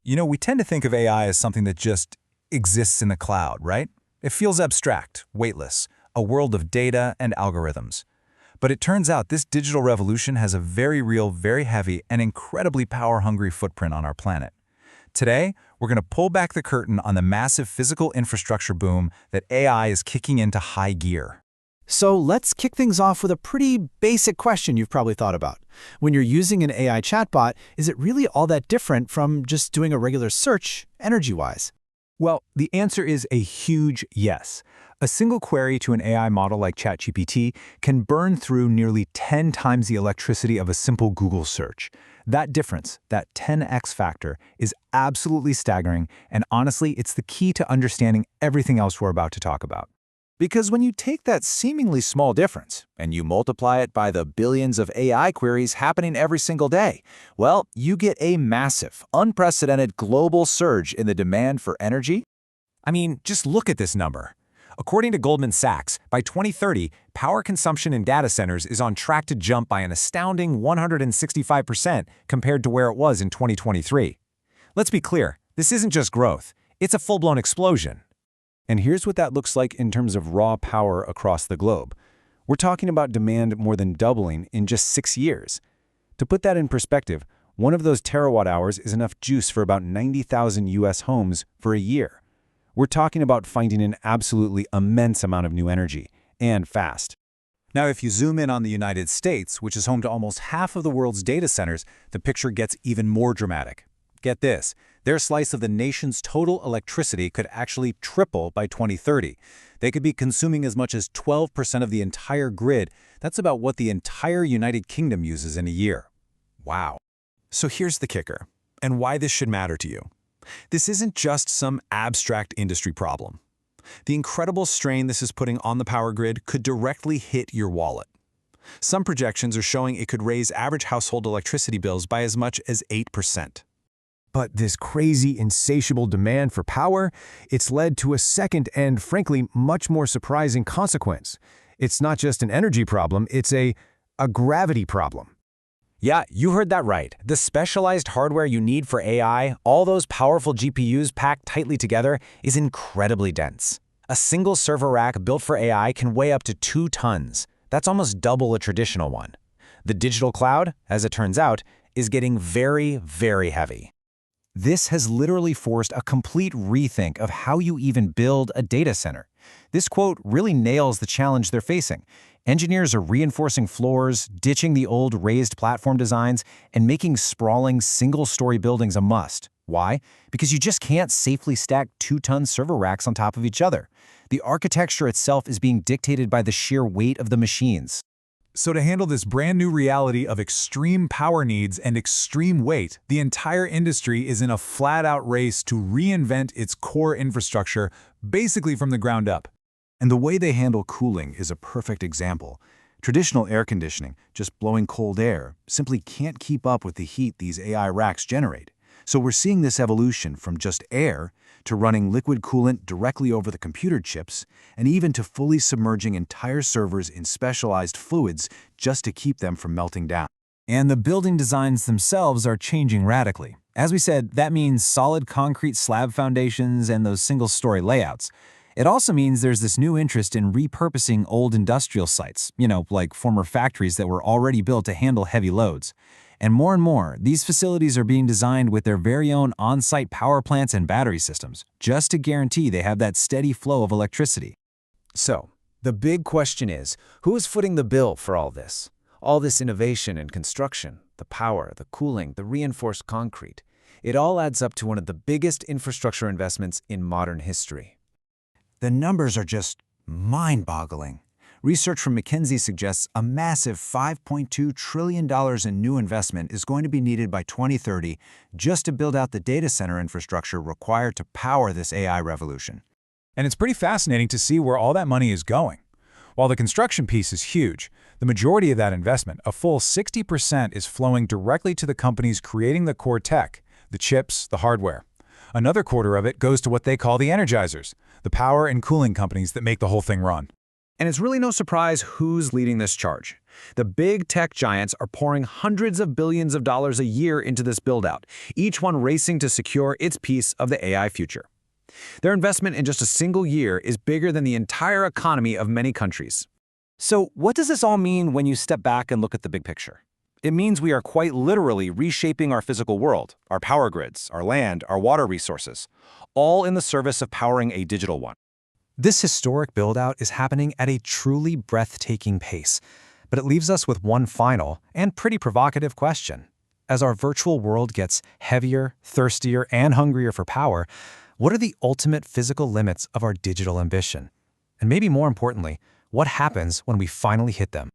We tend to think of AI as something that just exists in the cloud, right? It feels abstract, weightless, a world of data and algorithms. But it turns out this digital revolution has a very real, very heavy, and incredibly power-hungry footprint on our planet. Today, we're going to pull back the curtain on the massive physical infrastructure boom that AI is kicking into high gear. So let's kick things off with a pretty basic question you've probably thought about. When you're using an AI chatbot, is it really all that different from just doing a regular search, energy-wise? Well, the answer is a huge yes. A single query to an AI model like ChatGPT can burn through nearly 10 times the electricity of a simple Google search. That difference, that 10x factor, is absolutely staggering, and honestly, it's the key to understanding everything else we're about to talk about. Because when you take that seemingly small difference and you multiply it by the billions of AI queries happening every single day, well, you get a massive, unprecedented global surge in the demand for energy. I mean, just look at this number. According to Goldman Sachs, by 2030, power consumption in data centers is on track to jump by an astounding 165% compared to where it was in 2023. Let's be clear, this isn't just growth, it's a full-blown explosion. And here's what that looks like in terms of raw power across the globe. We're talking about demand more than doubling in just 6 years. To put that in perspective, one of those terawatt hours is enough juice for about 90,000 US homes for a year. We're talking about finding an absolutely immense amount of new energy, and fast. Now, if you zoom in on the United States, which is home to almost half of the world's data centers, the picture gets even more dramatic. Get this, their slice of the nation's total electricity could actually triple by 2030. They could be consuming as much as 12% of the entire grid. That's about what the entire United Kingdom uses in a year. Wow. So here's the kicker, and why this should matter to you. This isn't just some abstract industry problem. The incredible strain this is putting on the power grid could directly hit your wallet. Some projections are showing it could raise average household electricity bills by as much as 8%. But this crazy, insatiable demand for power, it's led to a second and, frankly, much more surprising consequence. It's not just an energy problem, it's a gravity problem. Yeah, you heard that right. The specialized hardware you need for AI, all those powerful GPUs packed tightly together, is incredibly dense. A single server rack built for AI can weigh up to 2 tons. That's almost double a traditional one. The digital cloud, as it turns out, is getting very, very heavy. This has literally forced a complete rethink of how you even build a data center. This quote really nails the challenge they're facing. Engineers are reinforcing floors, ditching the old raised platform designs, and making sprawling single-story buildings a must. Why? Because you just can't safely stack 2-ton server racks on top of each other. The architecture itself is being dictated by the sheer weight of the machines. So to handle this brand new reality of extreme power needs and extreme weight, the entire industry is in a flat-out race to reinvent its core infrastructure, basically from the ground up. And the way they handle cooling is a perfect example. Traditional air conditioning, just blowing cold air, simply can't keep up with the heat these AI racks generate. So we're seeing this evolution from just air to running liquid coolant directly over the computer chips, and even to fully submerging entire servers in specialized fluids just to keep them from melting down. And the building designs themselves are changing radically. As we said, that means solid concrete slab foundations and those single-story layouts. It also means there's this new interest in repurposing old industrial sites, like former factories that were already built to handle heavy loads. And more, these facilities are being designed with their very own on-site power plants and battery systems, just to guarantee they have that steady flow of electricity. So, the big question is, who is footing the bill for all this? All this innovation in construction, the power, the cooling, the reinforced concrete. It all adds up to one of the biggest infrastructure investments in modern history. The numbers are just mind-boggling. Research from McKinsey suggests a massive $5.2 trillion in new investment is going to be needed by 2030 just to build out the data center infrastructure required to power this AI revolution. And it's pretty fascinating to see where all that money is going. While the construction piece is huge, the majority of that investment, a full 60%, is flowing directly to the companies creating the core tech, the chips, the hardware. Another quarter of it goes to what they call the energizers, the power and cooling companies that make the whole thing run. And it's really no surprise who's leading this charge. The big tech giants are pouring hundreds of billions of dollars a year into this build-out, each one racing to secure its piece of the AI future. Their investment in just a single year is bigger than the entire economy of many countries. So what does this all mean when you step back and look at the big picture? It means we are quite literally reshaping our physical world, our power grids, our land, our water resources, all in the service of powering a digital one. This historic build-out is happening at a truly breathtaking pace, but it leaves us with one final and pretty provocative question. As our virtual world gets heavier, thirstier, and hungrier for power, what are the ultimate physical limits of our digital ambition? And maybe more importantly, what happens when we finally hit them?